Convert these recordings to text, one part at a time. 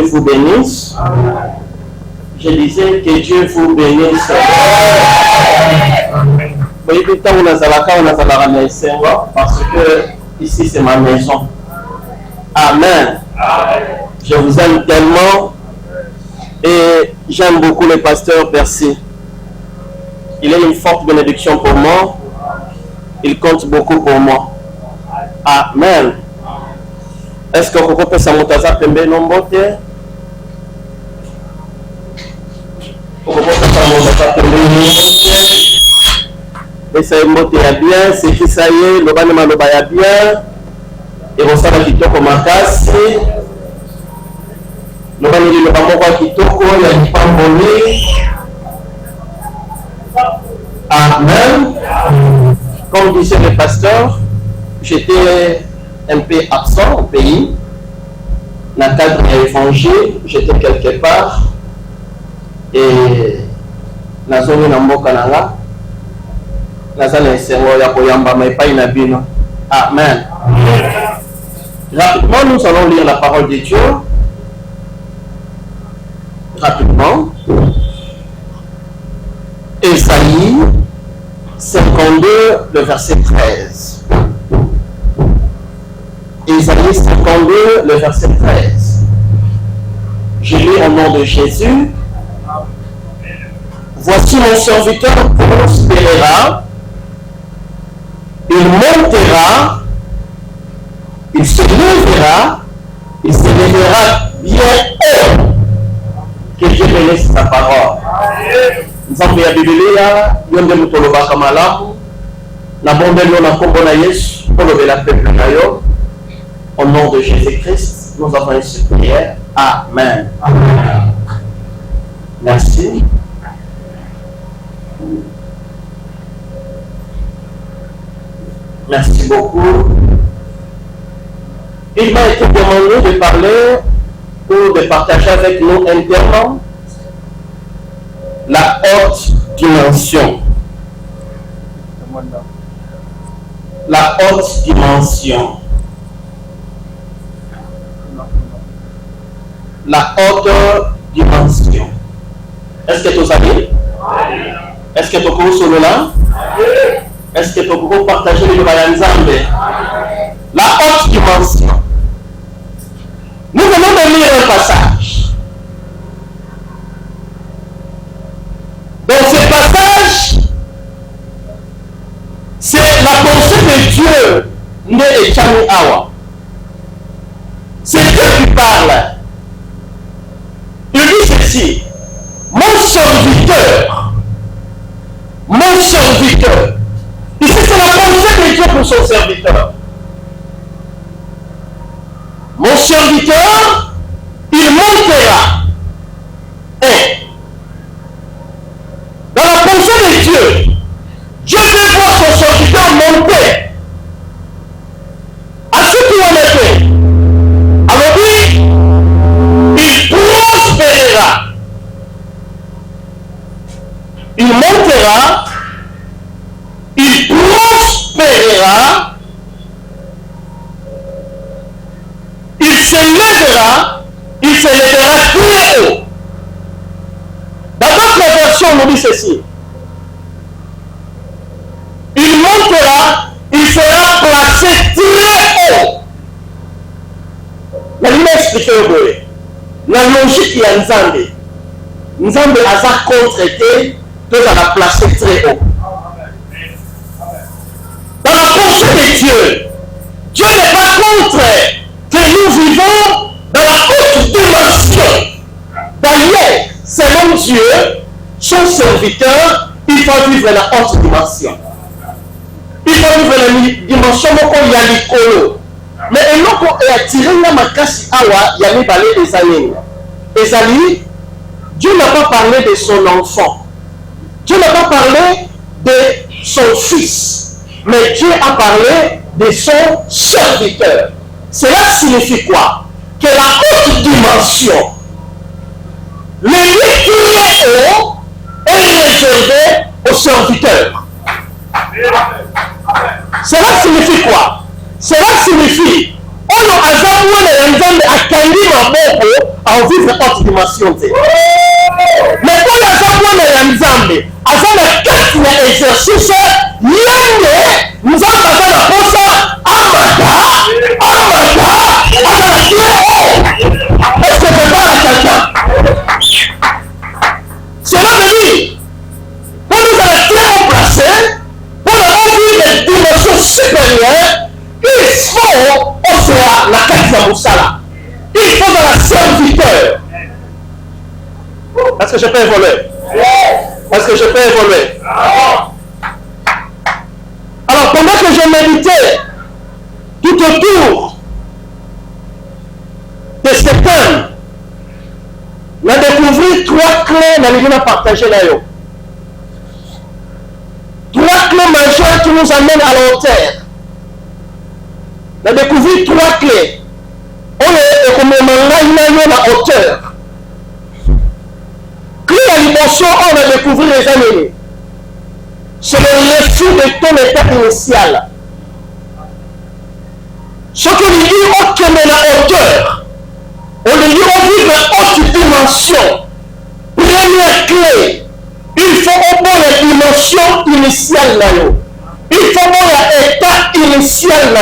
Dieu vous bénisse. Je disais que Dieu vous bénisse. Parce que ici c'est ma maison. Amen. Je vous aime tellement et j'aime beaucoup le pasteur Percy. Il est une forte bénédiction pour moi. Il compte beaucoup pour moi. Amen. Est-ce que vous pouvez savoir que vous non beauté? Et ça est monté à bien, c'est qui ça y est, le bannement le bail à bien, et on s'en va quitter comme un casse. Le bannement le bannement qui toko, il y a du pain bonné. Amen. Comme disait le pasteur, j'étais un peu absent au pays. Dans le cadre de l'évangile, j'étais quelque part. Et la zone Nambokananga, la zone Sengo Yakoyamba, mais pas inabino. Amen. Rapidement, nous allons lire la parole de Dieu. Rapidement. Ésaïe 52, le verset 13. Ésaïe 52, le verset 13. Je lis au nom de Jésus. Voici mon serviteur prospérera, il montera, il se lèvera bien haut. Que Dieu bénisse sa parole. Nous avons la Bible, nous avons la Kamalamu, nous avons la Kombo na Yesu, pour lever la peuple na yo. Au nom de Jésus-Christ, nous avons une prière. Amen. Amen. Merci. Merci beaucoup. Il m'a été demandé de parler ou de partager avec nous un thème, la haute dimension. La haute dimension. La haute dimension. Est-ce que tu savais? Est-ce que tu connais ce là? Est-ce que tu peux partager le Nzambe? La haute dimension. Nous venons de lire un passage. Dans ce passage, c'est la pensée de Dieu, né et Chami Awa. C'est Dieu qui parle. Il dit ceci: mon serviteur. Ici, c'est la pensée de Dieu pour son serviteur. Mon serviteur, il montera. Et dans la pensée de Dieu, Dieu veut voir son serviteur monter. À ce qui en est fait. Alors dit, il prospérera. Il montera. Il prospérera, il s'élèvera très haut. Dans notre version, on nous dit ceci: il montera, il sera placé très haut. La ligne expliquée au bout. La logique qui est Nzambe. Nzambe a sa contre-été, peut la placer très haut. Dans la pensée de Dieu, Dieu n'est pas contre que nous vivons dans la haute dimension. D'ailleurs, selon Dieu, son serviteur, il faut vivre la haute dimension. Il faut vivre la dimension où il y a l'écolo. Mais il est attiré dans ma casse awa, il y a les balais des années. Esaïe, Dieu n'a pas parlé de son enfant. Dieu n'a pas parlé de son fils. Mais Dieu a parlé de son serviteur. Cela signifie quoi? Que la haute dimension, le lieu qui est haut, est réservé aux serviteurs. Cela signifie quoi? Cela signifie, on oyo aza mwana ya nzambe akangi maboko avivre haute dimension te. Mais oyo aza mwana ya nzambe aza na kati na exercice yende nzambe aza na posa amata aza na tie. Est-ce que je parle à quelqu'un? Cela veut dire pour nous être très haut placés, pour avoir des dimensions supérieures, il faut aussi la carte de Moussala. Il faut dans la serviteur. Est-ce que je peux évoluer? Est-ce que je peux évoluer? Alors, pendant que je méditais tout autour de ce thème, on a découvert 3 clés dans les partager là. 3 clés majeures qui nous amènent à la hauteur. On a découvert 3 clés. On est comme un la hauteur. Clé à l'émotion, on a découvert les amis. C'est le refus de ton état initial. Ce que nous disons, on est la hauteur. On lui dit, on vit dans haute dimension. Première clé, il faut au moins la dimension initiale là. Il faut au moins l'état initial là.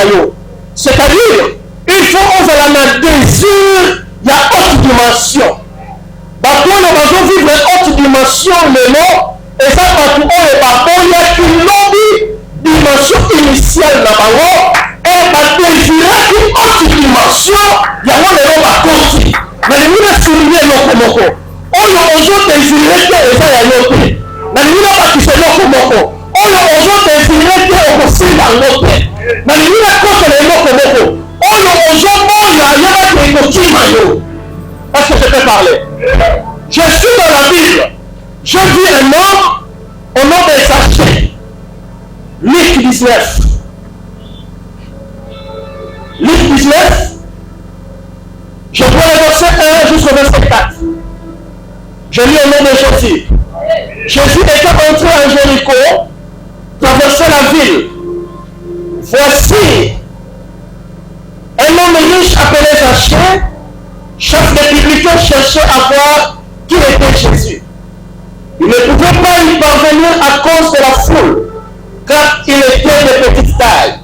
C'est-à-dire, il faut qu'on ait un désir de haute dimension. Parce qu'on a besoin de vivre en haute dimension, mais non, et ça, parce qu'on est pas bon, il y a qu'une longue dimension initiale là-bas. Et par désirer qu'une haute dimension, il y a un élément à côté. Mais les gens soulignent l'autre. On a besoin de désirer que ça y a l'autre. Mais les gens pas qui se l'autre. On a besoin de désirer que on se dans l'autre. Mais les gens contre les l'autre. On a besoin de est-ce que je peux parler? Je suis dans la Bible. Je vis un homme au nom de Zachée. Luc 19. Luc 19. Je prends le verset 1 jusqu'au verset 4. Je lis au nom de Jésus. Jésus était entré en Jéricho, traversait la ville. Voici un homme riche appelé Zachée, chef des publicains, cherchait à voir qui était Jésus. Il ne pouvait pas y parvenir à cause de la foule, car il était de petite taille.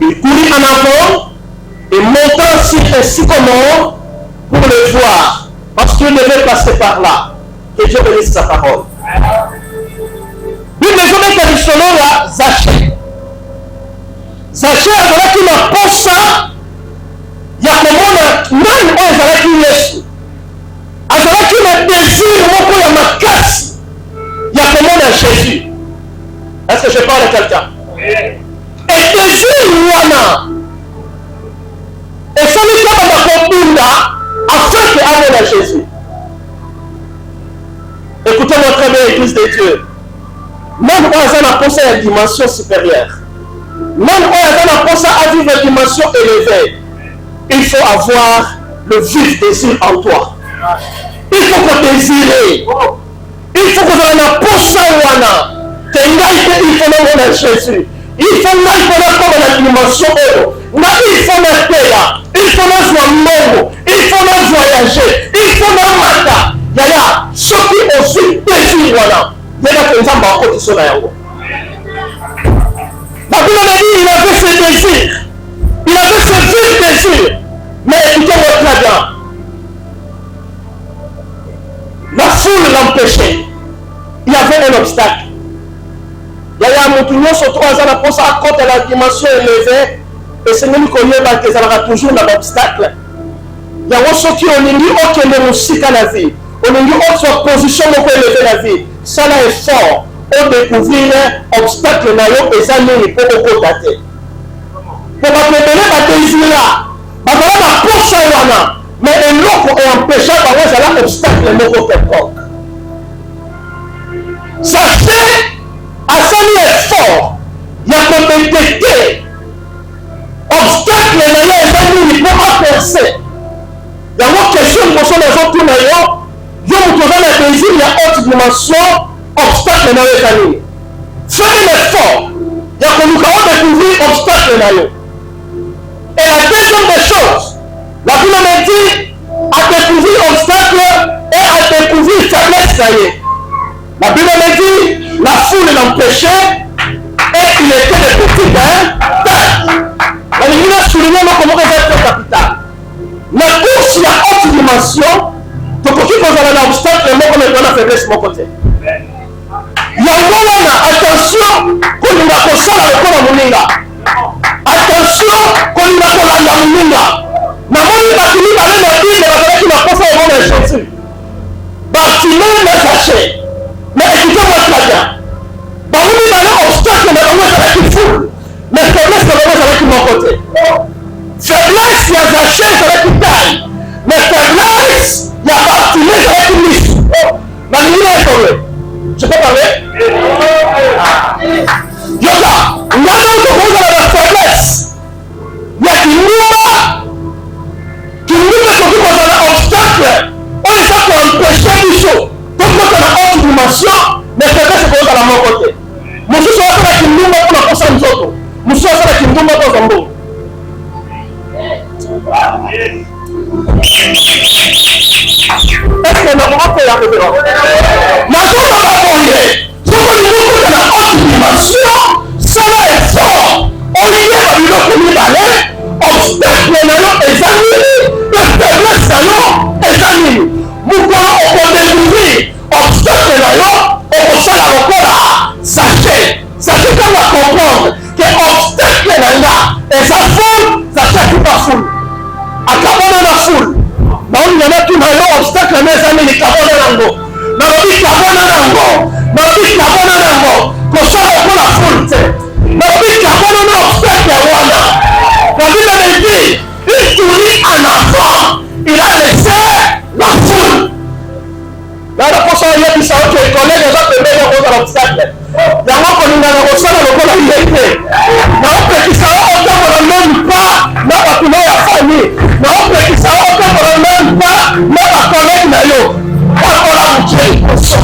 Il courut en avant et monta sur un sycomore pour le voir, parce qu'il devait passer par là. Que Dieu bénisse sa parole. Une maison de traditionnelle là, Zachée. Zachée avait qu'il n'a pas ça. Il y a comment même on a qui Yesu. Alors qu'il a désir beaucoup de ma casse. Il y a comment on a Jésus. Est-ce que je parle à quelqu'un? Et désir wana. Et ça nous fait ma copine là afin que amène à Jésus. Écoutez-moi très bien, Église de Dieu. Même on a pensé à une dimension supérieure. Même on a pensé à vivre une dimension élevée. Il faut avoir le vif désir en toi. Il faut qu'on désire. Il faut qu'on ait un posa wana. Il faut qu'on ait Jésus. Il faut qu'on ait la dimension. Il faut qu'on ait il faut qu'on il faut qu'on voyager. Il faut qu'on mata. Yaya, ceux qui ont su désir wana. Yaya, que nous avons encore sur la yango. La Bible a dit il avait ce désir. Il avait ce vif désir. Mais écoutez-moi très bien. La foule l'empêchait. Il y avait un obstacle. Il y a un mouton sur 3 ans pour ça contre la dimension élevée. Et c'est même qu'on y a que ça aura toujours un obstacle. Il y a ceux qui ont dit aucun musique à la vie. On a dit autre position pour élever la vie. Ça là est fort. On découvrir obstacle et ça n'est pas au côté. Pour ma préparer ma désir là. Mais un autre est empêché par un obstacle de notre quelconque. Sachez, à ce fort, il y a comme détecté obstacle il peut pas percer. Il y a une question de question des autres d'ailleurs. Je vous trouve le désir, il y a autre dimension, obstacle dans les familles. Faites l'effort. Il y a comme nous découvrir obstacle d'ailleurs. Et la deuxième des choses, la Bible me dit, à découvrir obstacle et à découvrir faiblesse, ça y est. La Bible me dit, la foule l'empêchait et il était de petit taille. La Bible a souligné comment il va être capital. La course, il y a haute dimension, donc il faut aller dans l'obstacle, mais comme il y a la faiblesse de mon côté. Il y a attention, qu'on nous a consolé avec la moninga. Attention, qu'on nous a consolé avec la moninga. Namoni batimi bale na Bible bazalaki na kosa ya mwana Jésus. Batimi na sachet. Mais écoutez-moi très bien. Bamoni bale obstacle na bango ezalaki foule. Mais faiblesse na bango ezalaki mon côté. Faiblesse ya sachet ezalaki taille. Mais faiblesse ya batimi ezalaki misu. Balingi na école. Je peux parler? Yoga, wana utokozala na faiblesse. Ya kinyuma soki kozala obstacle oyo eza koempêche biso tokota na haute dimension mais faiblesse ekozala moko te. mosusu asalaki ndumba mpona kosa nzoto, mosusu asalaki ndumba kozwa mbongo. Est-ce nakoka koya révérend nazoloba boye soko lingi okota na haute dimension sala effort oyeba biloko mibale obstacle na yo eza nini pe faiblesse na yo eza nini. mokolo okodécouvrir obstacle na yo okosala lokola sachet ntango acomprendre ke obstacle na nga eza foule sachet akupa foule akabona na foule naolinganaki na yo obstacle na eza nini kabona nango nalobi kabona nango kosala lokola foule te nalobi kabona na obstacle wana. La Bible me dit, il sourit en avant, il a laissé la foule. Là, la personne a dit ça, ok, les collègues, les autres, les gens ont l'obstacle. Il y a un peu de choses qui sont dans le été. Mais on peut qu'ils soient même pas dans la couleur de la famille. Mais on peut qu'ils soient même pas dans la collègue d'ailleurs. Pas pour la bouteille, il faut ça.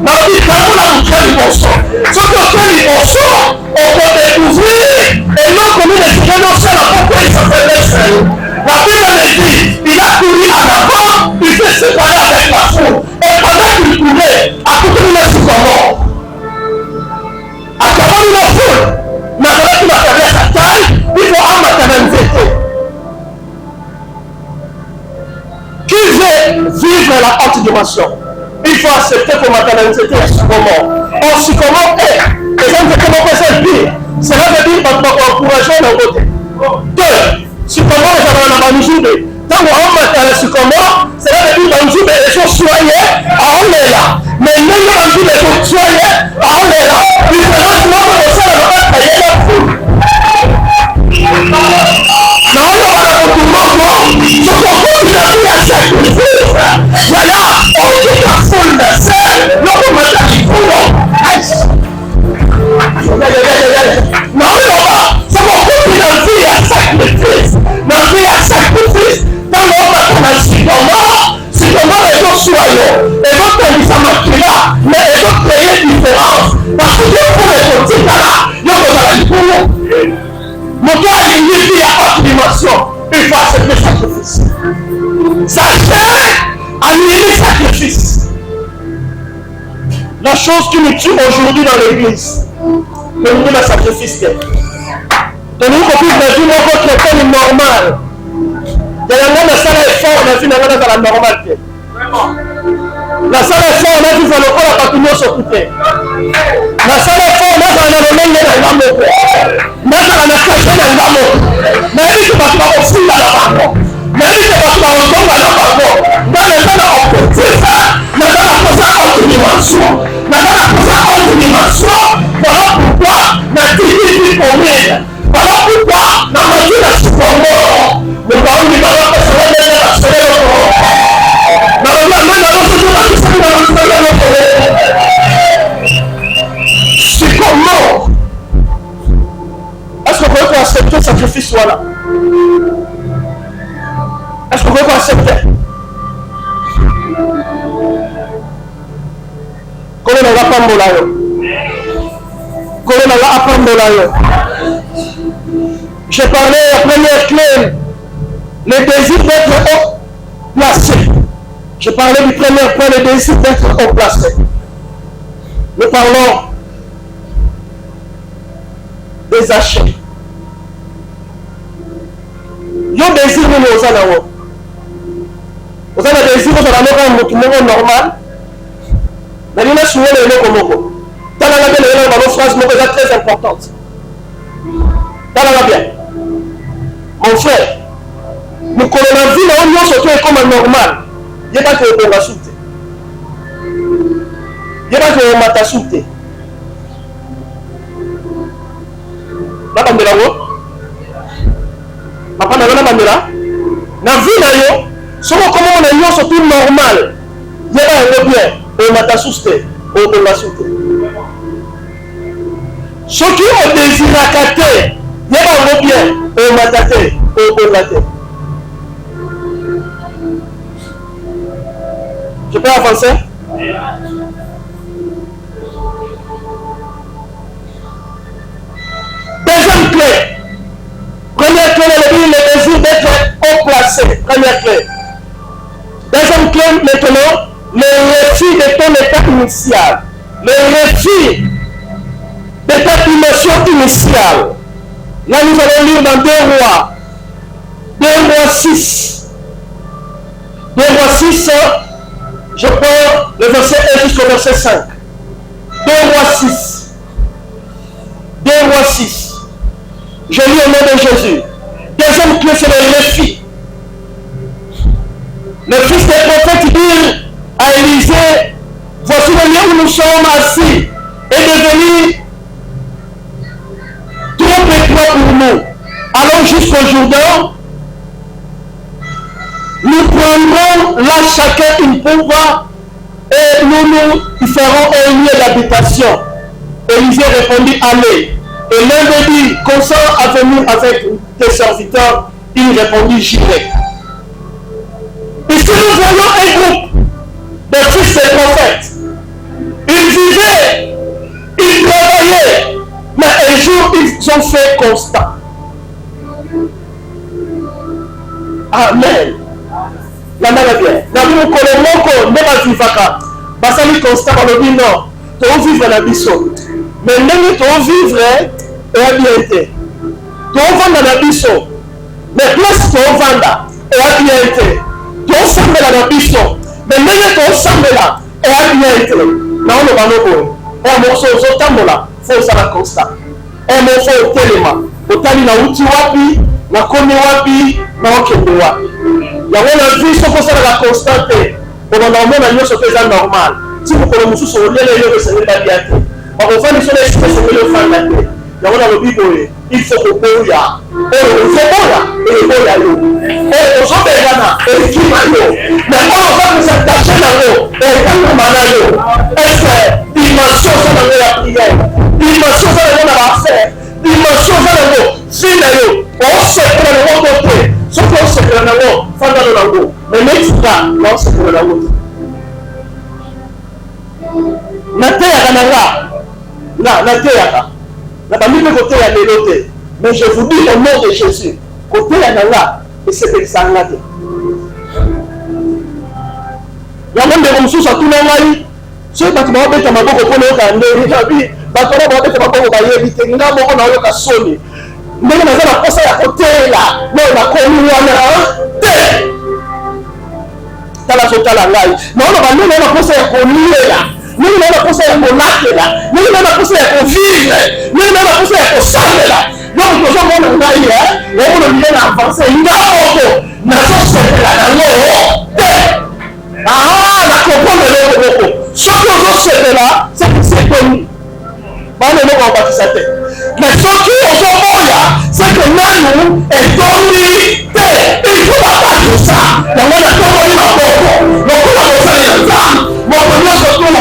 Mais on dit, quand la bouteille, il faut ça. Ce que il faut ça, on peut découvrir. Et non, comme il est non seul à pourquoi il s'appelle l'Excellent. La Bible me dit, il a couru en avant, il s'est séparé avec la foule. Et pendant qu'il courait, à côté de la sycomore, à travers une foule, maintenant qu'il a perdu sa taille, il faut en maternité. Qui veut vivre la haute dimension? Il faut accepter pour maternité un sycomore. Un sycomore est, les hommes comment on peut pire. Cela veut dire qu'on va encourager le côté. Deux, sycomore est dans la misère. Tant qu'on va mettre le sycomore, cela veut dire qu'on va les choses soignées, on est là. Mais nous, on dit les choses soignées, on est là. Il faut maintenant que ça ne va pas payer la foule. Non, on va la retrouver. Ce qu'on continue à faire à sacrifice. Voilà, on dit la foule de sel, non, on va la foule. Non, ça va continuer dans vie à sacrifice. Dans vie à sacrifice, dans l'homme à si comment les gens soient et donc ça marche là, mais ils ont créé différence. Parce que pour les petits là, ils ont la pour mon gars, il dit à haute dimension, il faut accepter le sacrifice. Sachez annuler le sacrifice. La chose qui nous tue aujourd'hui dans l'église, c'est le sacrifice. Tenez une copie de vie, mon chrétien est normal. Il y a un salle effort, on a vu la normalité. La salle effort, on a vu le corps à continuer sur côté. La salle effort, on a vu le même dans l'amour. On a vu la caché dans l'amour. Mais il faut pas qu'on foule dans la banque. Mais il faut pas qu'on tombe dans la banque. Dans le temps, on peut faire ça. Mais dans la chose à haute dimension. Mais dans la chose à haute dimension, voilà pourquoi la divinité commune. Voilà pourquoi la magie de la sycomore. Mais par où il va pas se remettre à la soleil au courant. Sycomore. Est-ce que vous pouvez accepter le sacrifice soit là? Est-ce que vous pouvez accepter? Comment on va pas m'olayo? Comment on va apprendre l'olayo? J'ai parlé la première clé, le désir d'être haut placé. J'ai parlé du premier point, le désir d'être haut placé. Nous parlons des achats. Yo désir nous aux anawos. Vous avez des désir aux anawos normal. Mais nous sommes les locaux. Dans la bien, les phrases très importantes. Dans la bien. Mon frère, nous connaissons la vie, nous sommes comme normal. Il n'y a pas que on va souter. Il n'y a pas que on va t'assouter. La bandera wo? Papa n'a pas bandera? La vie là yo, sommes comme on est yo surtout normal. Il n'y a pas un bien, on va t'assouter, on va souter. Ceux qui ont désiré à cater, il n'y a pas un bien, on va t'atter, on va t'atter. Je peux avancer? Deuxième clé. Première clé, le désir d'être haut placé. Première clé. Deuxième clé, maintenant, le refus de ton état initial. Le refus de ta dimension initiale. Là, nous allons lire dans 2 Rois. 2 Rois 6. 2 Rois 6. Je prends le verset 1 jusqu'au verset 5. 2 Rois 6. 2 Rois 6. Je lis au nom de Jésus. Deuxième clé, c'est le refus. Le fils des prophètes dit à Élisée, voici le lieu où nous sommes assis est devenu trop étroit pour nous. Allons jusqu'au Jourdain. Nous prendrons là chacun une pouvoir et nous ferons un lieu d'habitation. Élisée répondit, allez. Et l'un de dit, consent à venir avec tes serviteurs. Il répondit, j'irai. Ici nous voyons un groupe de fils des prophètes. Ils vivaient, ils travaillaient, mais un jour ils ont fait constat. Amen. La main est bien. Nous avons colonné que nous vivons. Basali constat par le dit non. Tu vas vivre la biso. Mais même tu vas vivre et à bien été. Tu vas vendre la biso. Mais plus tu vas vendre et à bien été. Tu vas sembler la biso. Mais même tu vas sembler et à bien été. Non, on va nous voir. On morceau aux tambola. Faut ça la constat. On morceau au téléma. Au tali na uti wapi. Na komi wapi. Na okende wapi. Il y a une vie, sauf que ça la constater. On a normalement un chose normal. Si vous connaissez ce que vous avez fait, c'est pas bien. On va faire des choses qui sont pas bien. Il y a une Bible, il faut que vous voyez. Il faut que vous voyez. Et aux autres, et qui m'a dit. Mais on va nous attacher dans l'eau. Et quand on m'a dit, est-ce dimension ça dans la prière? Dimension ça dans la affaire. Dimension ça dans l'eau. Si l'eau, on sait que dans l'eau côté. Ce qu'on sait que dans l'eau, faut dans l'eau. Mais même si là, on sait que dans l'eau. Na terre là, la terre la famille de côté à l'éloté. Mais je vous dis au nom de Jésus, côté à là, et c'est exsanglé. Il y a même des ressources à tout le monde. Ceux qui ont été ma beaucoup pour le Kandé, il a dit, Batona va être ma beaucoup pour éviter, il n'a pas eu la sonne. Mais il a passé à côté là, mais il a connu un terre. T'as la sotale à l'ail. Non, on va passer à connu là. Nous n'avons pas pensé à mon acte là. Nous n'avons pas pensé à vivre. Nous n'avons pas pensé à s'aimer là. Donc, nous sommes en aïe. Nous avons bien avancé. Nous avons c'est là dans l'eau. Ah, la comprendre l'eau. Ce que nous c'est là, c'est que c'est connu. Pas le nom en bâtisse. Mais ce qui est au monde là, c'est que nous est donné. Il faut pas tout ça. Dans mon accord, il m'a beaucoup. Donc, on a besoin de ça. Mon premier surtout.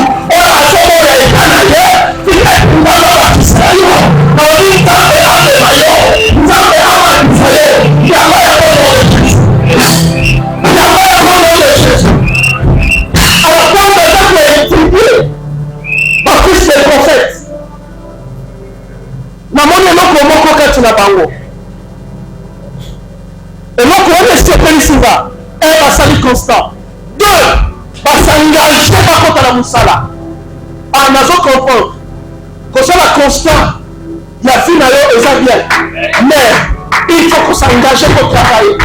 Et donc, on est sepeli souvent. Un, basali constant. Deux, s'engager par contre à la moussala. Ah, nazo comprendre. Que ça la constant, il y a fini et ça bien. Mais il faut qu'on s'engage pour travailler.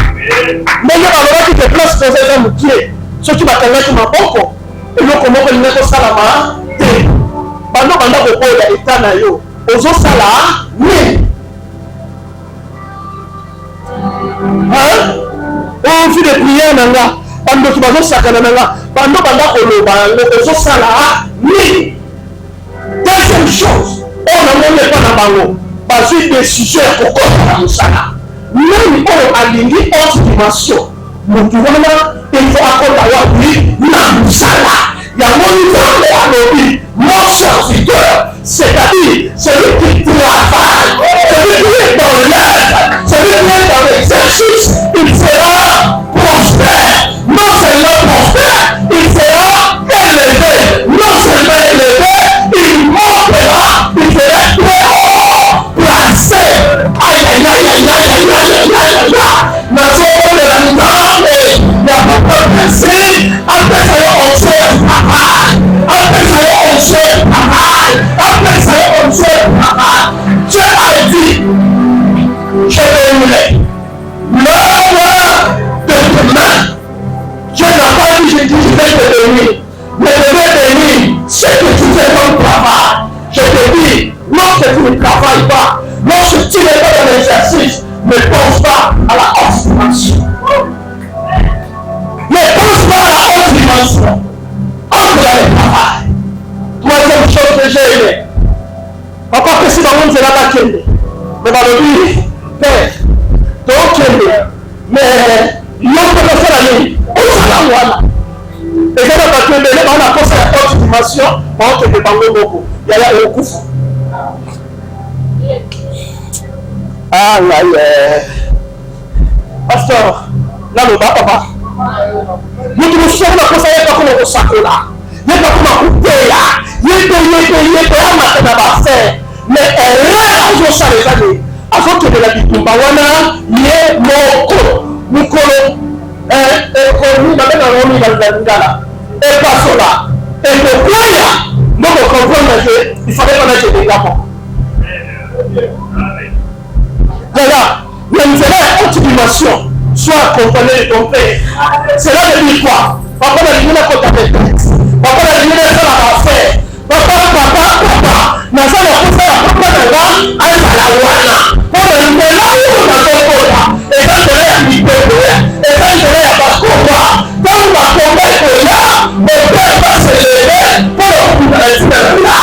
Mais il y a qui te place dans un métier. Ce qui va te mettre dans beaucoup. Et donc, comment on est au salama? Pendant qu'on a beaucoup d'état na yo. Aux sala, mais. Hein? On fait des prières nanga. Pendant que tu vas sakana nanga. Pendant qu'on a aux sala, mais. Deuxième chose, on n'a même pas dans bango. Parce que des sujets pour qu'on a un salaire. Même on a aligné autre dimension. Mais tu vois, il faut accorder à lui, non, salaire. Il y a mon niveau à l'objet, mon serviteur, c'est-à-dire celui qui travaille, celui qui est dans l'œuvre, celui qui est dans l'exercice, il sera prospère. Non seulement prospère, il sera élevé. Non seulement élevé, il montera, il sera très haut placé. Aïe, aïe, aïe, aïe, aïe, aïe, aïe, aïe, aïe, aïe, aïe. Nous sommes de la nuit, il n'y a pas de principe. Après ça, on sait travail. Après ça, on sait travail. Après ça, on sait travail. Dieu a dit, je vais rouler. L'heure de demain. Dieu n'a pas dit, je dis, je vais te bénir. Mais je vais bénir ce que tu fais comme travail. Je te dis, lorsque tu ne travailles pas, lorsque tu n'es pas dans l'exercice, ne pense pas à la haute dimension. Ne pense pas à la haute dimension. Entre dans le travail. Troisième chose que j'ai aimé. Papa, que si dans le monde, c'est là la kende. Mais dans le but, père, donc kende. Mais, il y a un peu de faire la nuit. On s'en a voilà. Et quand on a kende, on a pensé à la haute dimension, on a kende bango beaucoup. Il y a là un coup. Ah là, pasteur, là le bas, papa. Nous nous sommes là pour ça, il n'y a pas comme un sac là. Il n'y a pas comme un coupé là. Il y a pas un faire. Mais elle a joué ça les années. Avant que de la vie, il y a Moko, et pas cela. Et le croyant, nous comprenons qu'il fallait qu'on ait des gamins. Voilà, mais nous avons une autre dimension. Soit accompagné de ton père. C'est là de dire quoi? Papa n'a rien à côté avec toi. Papa n'a rien à faire à faire. Papa, n'a pas à faire la papa de là, à la wana. On est là où on a fait quoi? Et quand je l'ai à l'hyper, et quand je l'ai à Bakoua, quand on va combattre là, mon père va se lever pour le coup de là.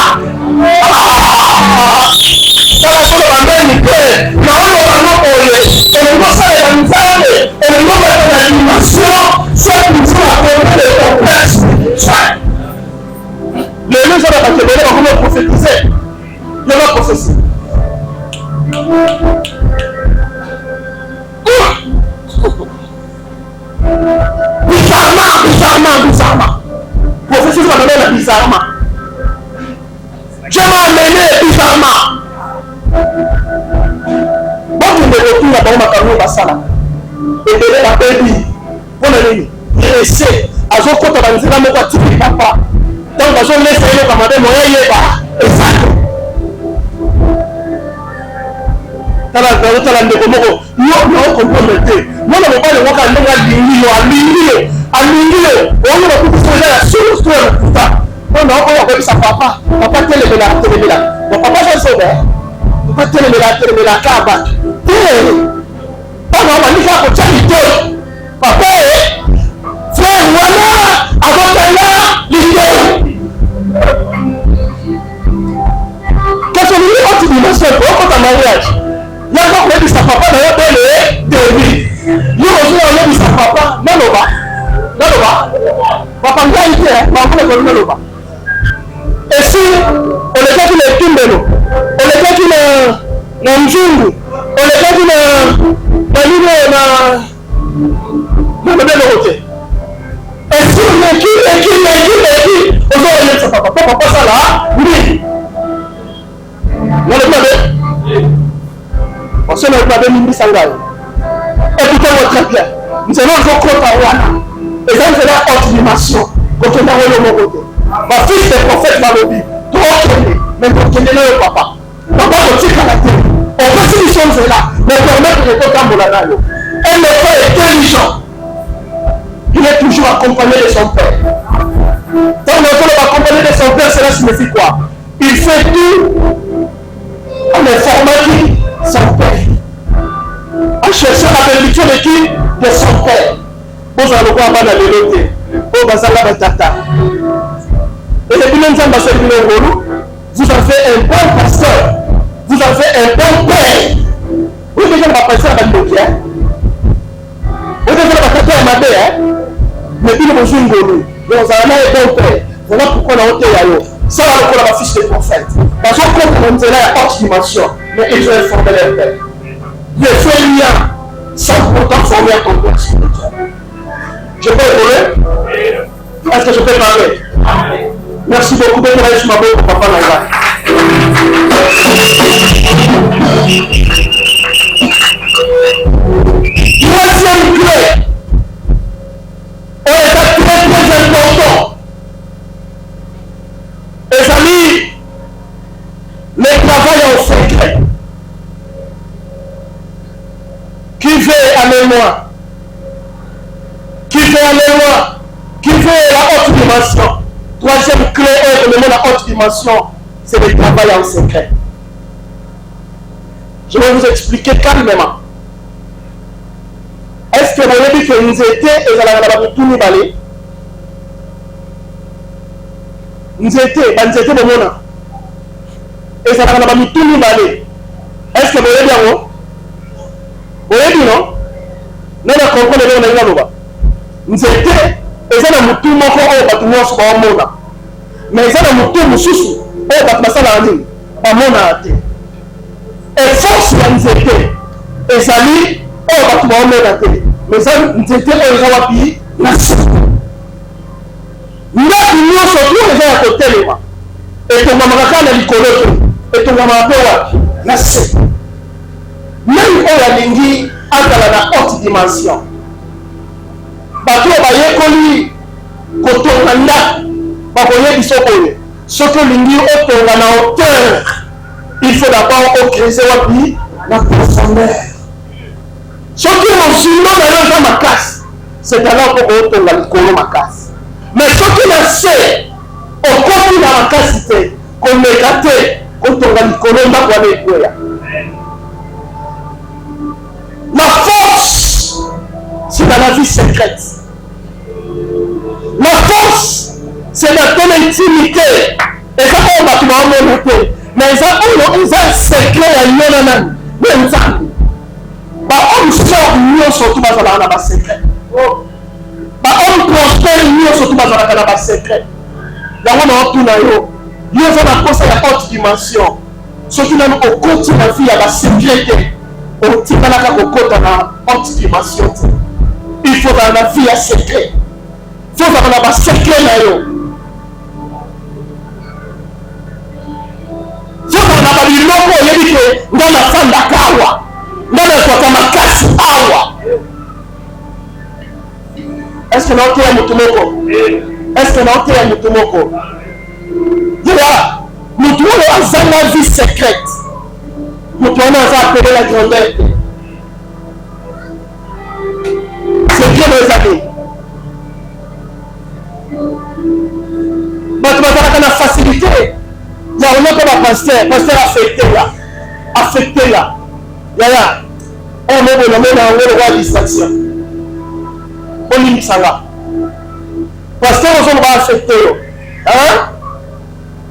Les gens vont prophétiser. Je vais prophétiser. Bizarrement. Prophétiser va donner bizarrement. Je m'ai amené bizarrement. Bon, tu me retrouves là-bas, on m'a parlé de ça là. Et de la baby. Bon, il essaie. À son côté, on va dire, mais quoi, tu ne peux pas. Donc, on va laisser le camarade, moi, il y a pas. Exact. Tala ndeko moko yo comprendre moi na mobali waka ndonga lingio oyo na kukusela ya sous puta on a ko ko sa papa telemela papa je sobe papa telemela kaba papa ba nika ko chakito papa frère wana akotala lingio kaso ni autre dimension ko ta mariage. Il y a encore qui sa papa d'ailleurs dans le début. Il y a aussi qui sa papa dans le bas. Papa n'a pas été, papa n'a pas été. Et si on est qui le Kimbelo, on est qui le Namjungu, on est qui le côté. Et si on est qui, on doit aller sa papa. Papa ça là, oui. On est pas. On se met pas de mimi sangal. Écoutez-moi très bien. Nous allons encore compte à Wana. Et ça, c'est la haute dimension. Quand on a le côté. Ma fille, c'est prophète dans le Bible. Toi, mais quand on est là, papa. Papa, on tire à la télé. On fait ces choses-là. Mais permettre de faire un bolanayo. Un enfant intelligent. Il est toujours accompagné de son père. Quand l'enfant est accompagné de son père, cela signifie quoi? Il fait tout en informatique son père. En cherchant la bénédiction de qui? De son père. Vous allez voir dans les lotés. Vous avez un bon pasteur. Vous avez un bon père. Vous avez un pasteur à Vous avez un pasteur à Mabé. Mais il vous une goulou. Vous avez un bon père. Voilà pourquoi on a ôté à l'eau. Ça va le la fiche de prophète. Parce qu'on compte là à haute dimension. Mais ils ont informé leur père. Les frères liens sans pourtant former un complexe spirituel. Je peux évoluer? Est-ce que je peux parler? Merci beaucoup de travailler sur ma boue pour papa Naïva. Troisième clé. On est très important. Les amis, le travail en secret. Qui veut aller loin? Qui veut aller loin? Qui veut la haute dimension? Troisième clé est de la haute dimension, c'est le travail en secret. Je vais vous expliquer calmement. Est-ce que vous avez dit que nous étions et vous avez tout balé? Nous étions de Mona. Et ça va tout balé. Est-ce que vous avez dit non? Vous avez dit non? Nous avons compris que nous avons dit. Nous étions et ça n'a tout mon corps sur le monde. Mais ça n'a tout mon sous au bâtiment la ligne. À mon âge. Et force nous étions. Et ça dit au bâtiment la télé. Mais ça nous étions au Jawapi. Merci. Nous avons surtout les gens à côté de moi. Et ton maman a l'école. Et ton maman a fait merci. Même au Yalingi, à la haute dimension. Bato bayekoli kotonganda bakoye bisokole soki olingi otonga na hauteur il faut d'abord ocréser wapi la profondeur soki mosino na yo eza makasi c'est alors po otonga likolo makasi mais soki na se okoti na makasi te komeka te kotonga likolo ndako wana ekweya la force c'est dans la vie secrète. La force, c'est dans ton intimité. Et ça, on va tout le monde. Mais ça, on a un secret à l'homme. Mais ça, on sort mieux surtout dans la secret. On prospère mieux surtout dans la secret. Là, on a tout là. Dieu va la poser à la haute dimension. Ce qui nous au côté de la vie à la sécurité. On tient la côté dans la haute dimension. Il faut dans la vie à secret. Il faut dans la secret. Il faut dans la vie dans la femme d'Akawa. Dans la makasi awa. Est-ce que l'on tient Mutumoko? Est-ce que l'on tient Mutumoko? Nous trouvons la vie secrète. Nous trouvons appeler la grandeur. C'est bien mes amis. Mais tu vas la facilité. Il y a un autre pasteur affecté là. Yaya, on est dans distraction. On limite ça là. Pasteur, on va affecter. Hein?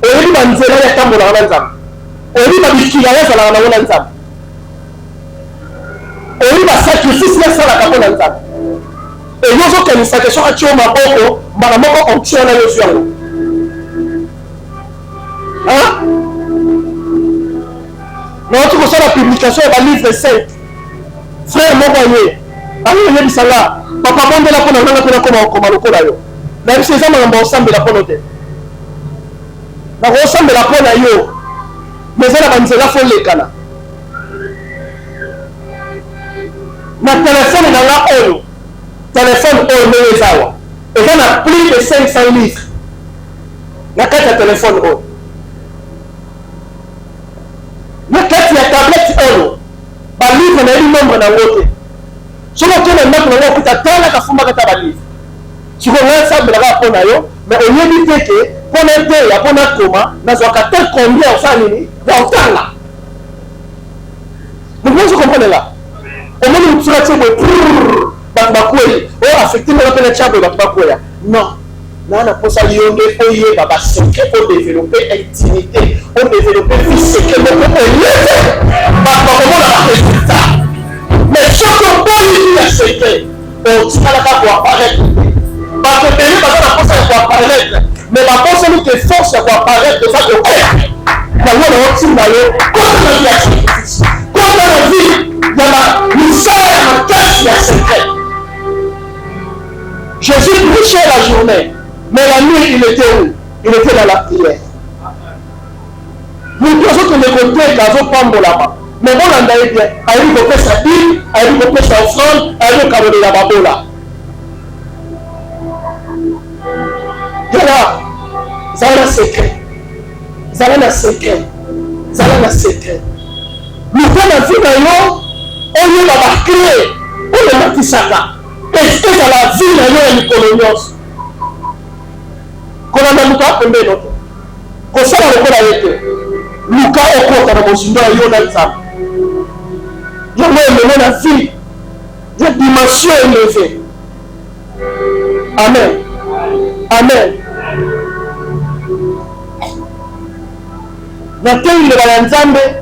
Et il va nous dire qu'il y a un peu et il va dire qu'il y a un peu et il va sacrifier ça la capone en temps. Et nous autres, nous sacrifions à Tchoma Boko, Maramoko, on tient la notion. Hein? Nous avons la publication de la livre de 5. Frère, mon voyez. Alors, il y a dit ça là. Papa, bon, de la peau, on a comme le col. Même si ça m'a ensemble de la peau. On ressemble de la peau à yo. Mais ça, la faut les canards. na téléphone na nga oyo téléphone oyo ndenge eza awa eza na plus de 500 livres na kati ya téléphone oyo na kati ya tablette oyo balivre na yebi nombre nango te soki okende ndako nango okuta tala kafumbaka ta balivre sikoyo ngai nsambelaka mpo na yo mais oyebi te ke mpona teya mpona koma nazwaka te combien osala nini ya otanga donc moi je comprendre là omoni motusaka tie boye bato bakwei oyo affecte ngana mpe na tia boye bato bakweya non naa na mposa yo nde oyeba baseke odéveloppe intimité odéveloppe vie seke moko oyete bato bakomona baresultat mais soki oboyi ya seke otikalaka koapparaître bato ebele baza na mposa ya koapparaître mais baponsani ke force ya koapparaître eza kokeya yango na otinda yo kota na vie ya sacrifice kota na vie ya misala ya makasi ya secret. Jésus prêchait la journée, mais la nuit il était où? Il était dans la prière. Nous pensons que les côtés gazo pambolama, mais bon on a bien, aïe ko pesa bible, aïe ko pesa offrande, aïe ko de la babola. Voilà, ça a un secret. Ça a un secret. Ça a un secret. Nous faisons la vie dans l'eau, on y va créer, on le matisaka. Est-ce que dans la vie dans l'eau, il y a une coloniose? Qu'on a même pas tombé notre. Qu'on soit dans le corps avec eux. Luka au corps dans mon signe, il y a un exemple. Il y a la vie. Il y a une dimension élevée. Amen. Amen. Na tendo la nzambe